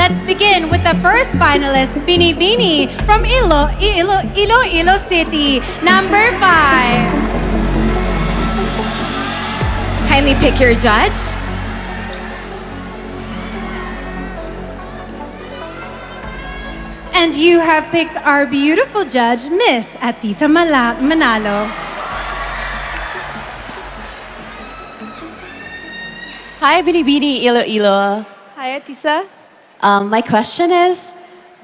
Let's begin with the first finalist, Binibini from Iloilo City, number 5. Kindly pick your judge. And you have picked our beautiful judge, Miss Ecija Manalo. Hi, Binibini Iloilo. Hi, Ecija. My question is,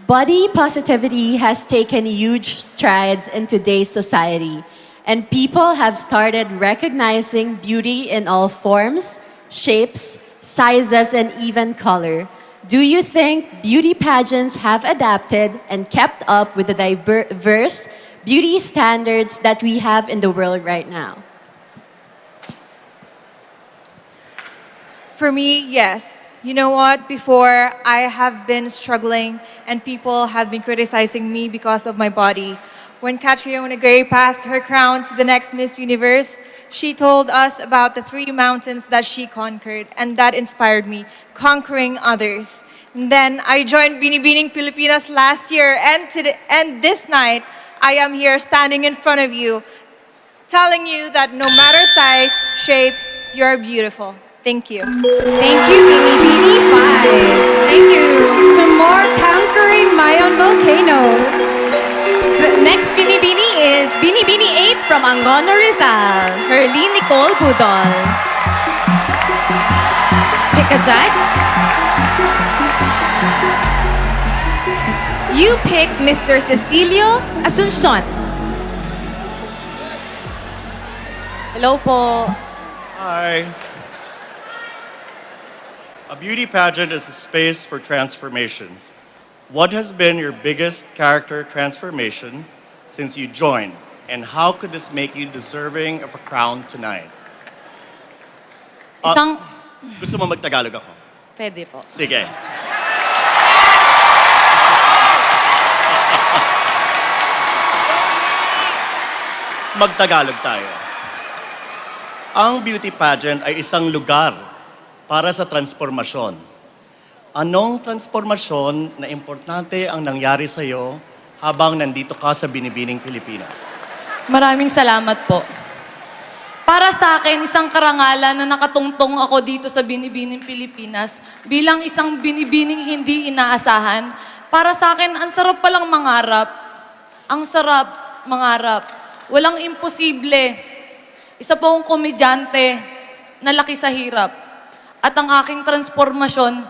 body positivity has taken huge strides in today's society, and people have started recognizing beauty in all forms, shapes, sizes, and even color. Do you think beauty pageants have adapted and kept up with the diverse beauty standards that we have in the world right now? For me, yes. You know what? Before, I have been struggling and people have been criticizing me because of my body. When Catriona Gray passed her crown to the next Miss Universe, she told us about the 3 mountains that she conquered, and that inspired me, conquering others. And then I joined Binibining Pilipinas last year, and this night, I am here standing in front of you, telling you that no matter size, shape, you're beautiful. Thank you. Thank you, Binibini 5. Thank you. To more conquering Mayon volcanoes. The next Binibini is Binibini 8 from Angono, Rizal, Herlene Nicole Budol. Pick a judge. You pick Mr. Cecilio Asuncion. Hello po. Hi. A beauty pageant is a space for transformation. What has been your biggest character transformation since you joined? And how could this make you deserving of a crown tonight? Gusto mo mag-Tagalog ako? Pwede po. Sige. Mag-Tagalog tayo. Ang beauty pageant ay isang lugar para sa transformasyon. Anong transformasyon na importante ang nangyari sa iyo habang nandito ka sa Binibining Pilipinas? Maraming salamat po. Para sa akin, isang karangalan na nakatungtong ako dito sa Binibining Pilipinas bilang isang binibining hindi inaasahan. Para sa akin, ang sarap palang mangarap. Ang sarap mangarap. Walang imposible. Isa po akong komedyante na laki sa hirap. At ang aking transformasyon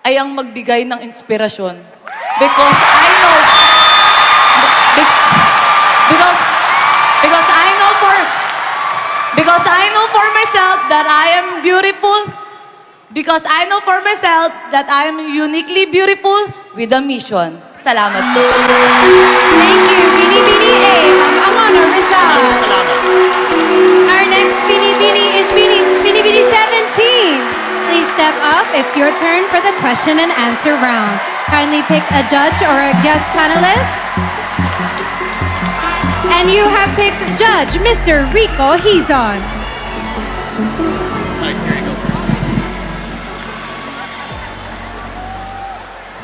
ay ang magbigay ng inspirasyon. Because I know... Because I know for myself that I am beautiful. Because I know for myself that I am uniquely beautiful with a mission. Salamat po. Thank you, Binibini 8 from Angono, Rizal. Salamat. Our next Binibini is Binibini 17. Please step up. It's your turn for the question and answer round. Kindly pick a judge or a guest panelist. And you have picked Judge Mr. Rico Hizon. Right, here you go.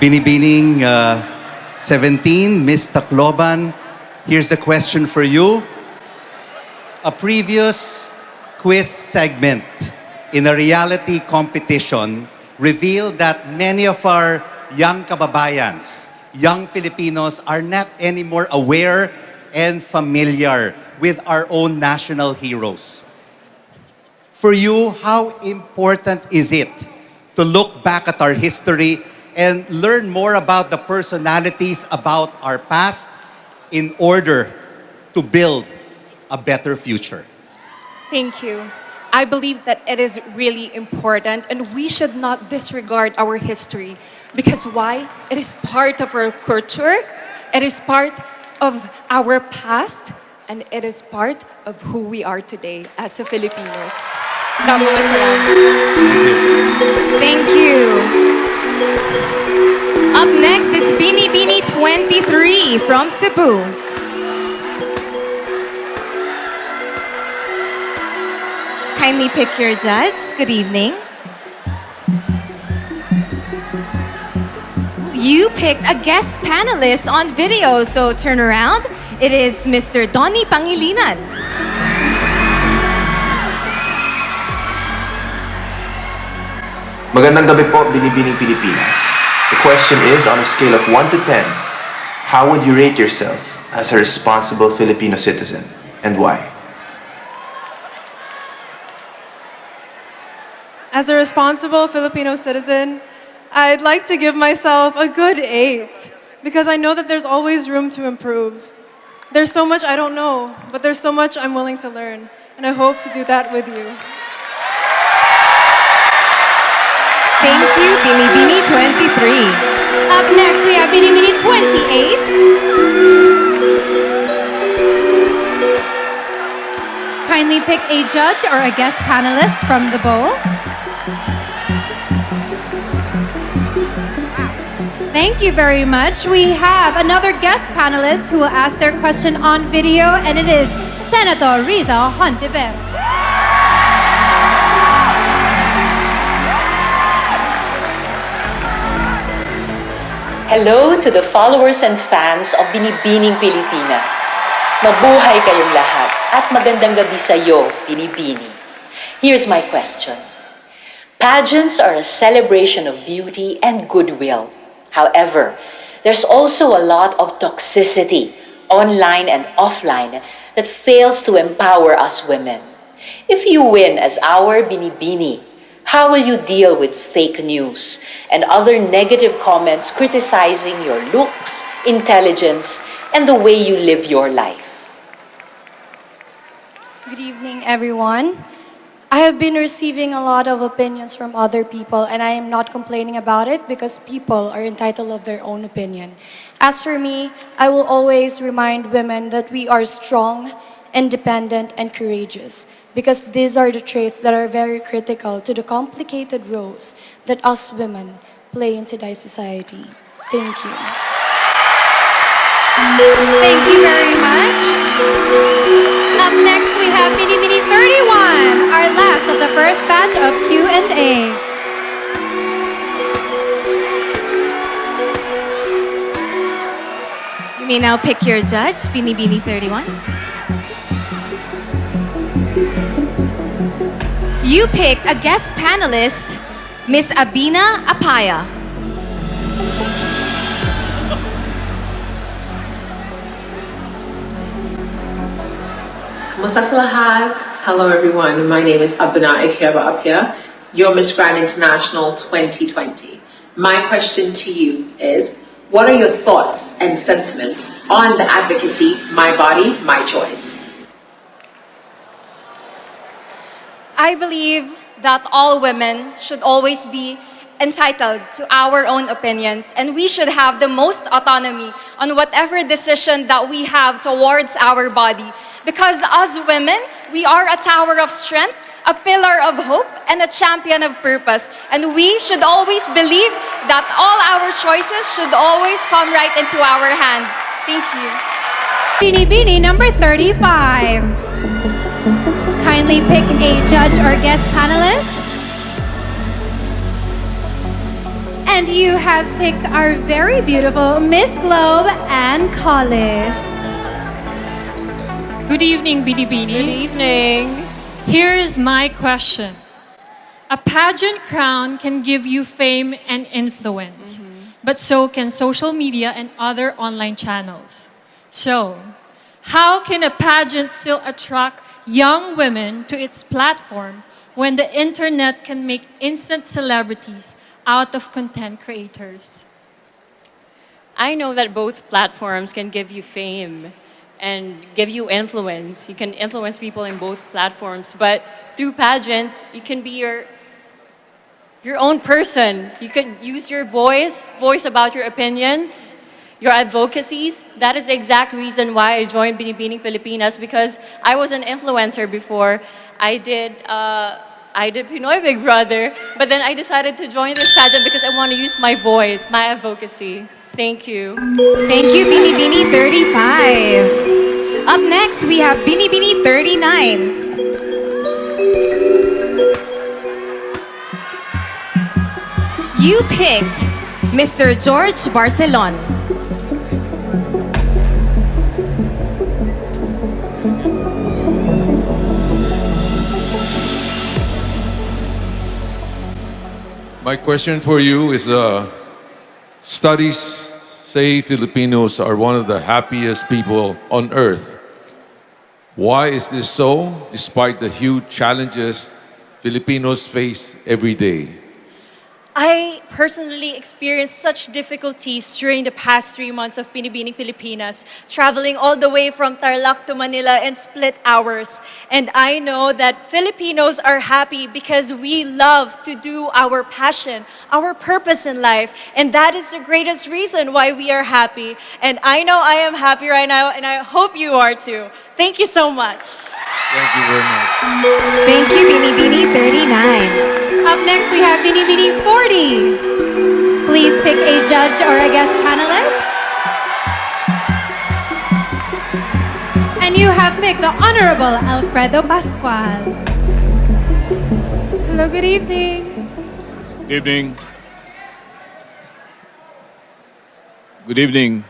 Binibining 17, Miss Tacloban, here's a question for you. A previous quiz segment in a reality competition revealed that many of our young kababayans, young Filipinos, are not anymore aware and familiar with our own national heroes. For you, how important is it to look back at our history and learn more about the personalities about our past in order to build a better future? Thank you. I believe that it is really important and we should not disregard our history. Because why? It is part of our culture, it is part of our past, and it is part of who we are today as a Filipinos. Maraming salamat. Thank you. Up next is Binibini 23 from Cebu. Kindly pick your judge. Good evening. You picked a guest panelist on video, so turn around. It is Mr. Donnie Pangilinan. Magandang gabi po, Binibining Pilipinas. The question is, on a scale of 1 to 10, how would you rate yourself as a responsible Filipino citizen, and why? As a responsible Filipino citizen, I'd like to give myself a good 8 because I know that there's always room to improve. There's so much I don't know, but there's so much I'm willing to learn, and I hope to do that with you. Thank you, Binibini 23. Up next, we have Binibini 28. Kindly pick a judge or a guest panelist from the bowl. Thank you very much. We have another guest panelist who will ask their question on video, and it is Senator Rizal Hontiveros. Hello to the followers and fans of Binibining Pilipinas. Mabuhay kayong lahat at magandang gabi sa iyo, Binibini. Here's my question. Pageants are a celebration of beauty and goodwill. However, there's also a lot of toxicity, online and offline, that fails to empower us women. If you win as our Binibini, how will you deal with fake news and other negative comments criticizing your looks, intelligence, and the way you live your life? Good evening, everyone. I have been receiving a lot of opinions from other people, and I am not complaining about it because people are entitled of their own opinion. As for me, I will always remind women that we are strong, independent, and courageous, because these are the traits that are very critical to the complicated roles that us women play in today's society. Thank you. Thank you very much. Up next, we have Binibini 31, our last of the first batch of Q&A. You may now pick your judge, Binibini 31. You picked a guest panelist, Miss Abina Apaya. Kumusta sa lahat? Hello everyone, my name is Aduana Apia, your Miss Grand International 2020. My question to you is, what are your thoughts and sentiments on the advocacy, My Body, My Choice? I believe that all women should always be entitled to our own opinions, and we should have the most autonomy on whatever decision that we have towards our body. Because as women, we are a tower of strength, a pillar of hope, and a champion of purpose. And we should always believe that all our choices should always come right into our hands. Thank you. Binibini number 35. Kindly pick a judge or guest panelist. And you have picked our very beautiful Miss Globe and Collis. Good evening, Binibini. Good evening. Here's my question. A pageant crown can give you fame and influence, but so can social media and other online channels. So, how can a pageant still attract young women to its platform when the internet can make instant celebrities out of content creators? I know that both platforms can give you fame and give you influence. You can influence people in both platforms, but through pageants, you can be your own person. You can use your voice about your opinions, your advocacies. That is the exact reason why I joined Binibining Pilipinas, because I was an influencer before. I did Pinoy Big Brother, but then I decided to join this pageant because I want to use my voice, my advocacy. Thank you. Thank you, Binibini 35. Up next, we have Binibini 39. You picked Mr. George Barcelon. My question for you is, studies say Filipinos are one of the happiest people on earth. Why is this so, despite the huge challenges Filipinos face every day? I personally experienced such difficulties during the past 3 months of Binibining Pilipinas, traveling all the way from Tarlac to Manila in split hours. And I know that Filipinos are happy because we love to do our passion, our purpose in life. And that is the greatest reason why we are happy. And I know I am happy right now, and I hope you are too. Thank you so much. Thank you very much. Thank you, Binibini 39. Up next, we have Binibini 40. Please pick a judge or a guest panelist. And you have picked the Honorable Alfredo Pascual. Hello, good evening. Good evening. Good evening.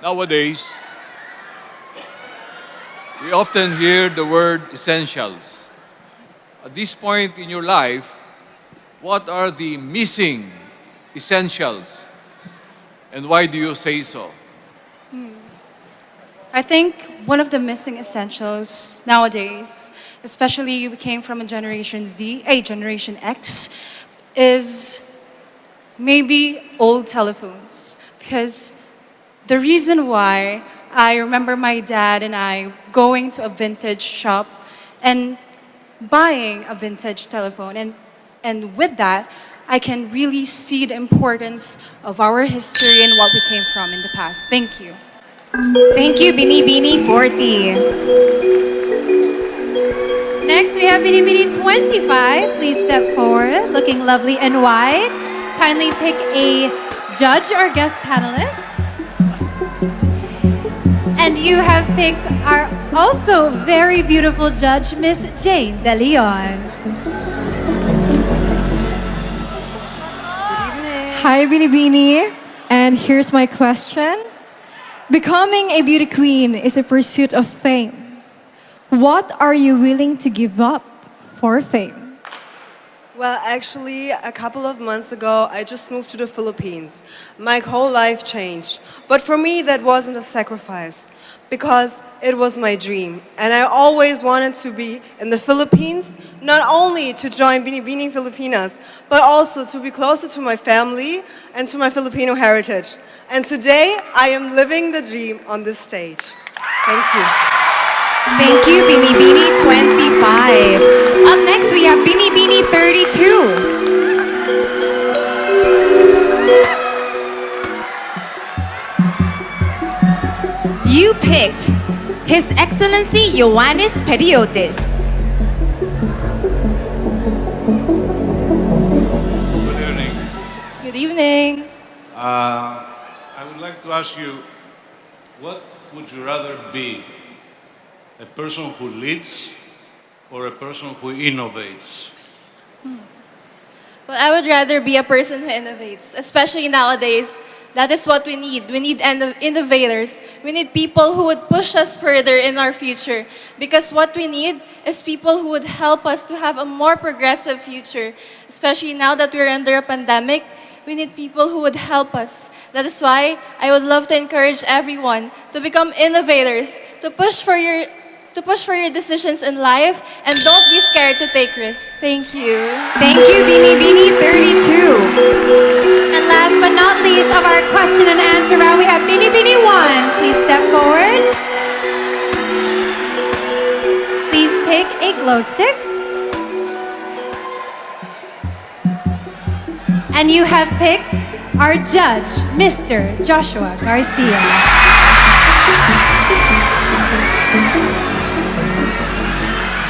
Nowadays, we often hear the word essentials. At this point in your life, what are the missing essentials? And why do you say so? I think one of the missing essentials nowadays, especially we came from a Generation Z, a Generation X, is maybe old telephones. Because the reason why I remember my dad and I going to a vintage shop and buying a vintage telephone. And with that, I can really see the importance of our history and what we came from in the past. Thank you. Thank you, Binibini 40. Next, we have Binibini 25. Please step forward, looking lovely and white. Kindly pick a judge or guest panelist. And you have picked our also very beautiful judge, Miss Jane De Leon. Hi, Binibini. And here's my question. Becoming a beauty queen is a pursuit of fame. What are you willing to give up for fame? Well, actually, a couple of months ago, I just moved to the Philippines. My whole life changed. But for me, that wasn't a sacrifice because it was my dream. And I always wanted to be in the Philippines, not only to join Binibining Pilipinas, but also to be closer to my family and to my Filipino heritage. And today, I am living the dream on this stage. Thank you. Thank you, Binibini 25. Up next, we have Binibini 32. You picked His Excellency Ioannis Periotis. Good evening. Good evening. I would like to ask you, what would you rather be? A person who leads or a person who innovates? Well, I would rather be a person who innovates, especially nowadays. That is what we need. We need innovators. We need people who would push us further in our future. Because what we need is people who would help us to have a more progressive future. Especially now that we're under a pandemic, we need people who would help us. That is why I would love to encourage everyone to become innovators, to push for your decisions in life, and don't be scared to take risks. Thank you. Thank you, Binibini 32. And last but not least of our question and answer round, we have Binibini 1. Please step forward. Please pick a glow stick. And you have picked our judge, Mr. Joshua Garcia.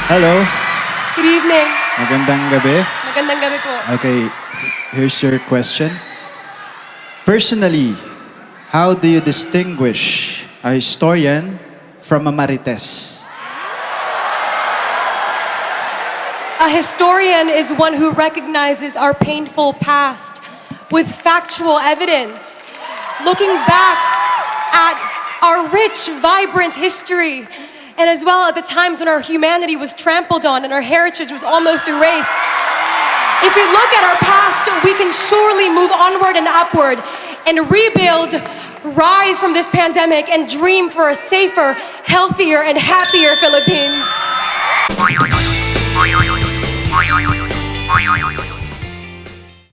Hello. Good evening. Magandang gabi. Magandang gabi po. Okay, here's your question. Personally, how do you distinguish a historian from a marites? A historian is one who recognizes our painful past with factual evidence, looking back at our rich, vibrant history, and as well at the times when our humanity was trampled on and our heritage was almost erased. If we look at our past, we can surely move onward and upward and rebuild, rise from this pandemic, and dream for a safer, healthier, and happier Philippines.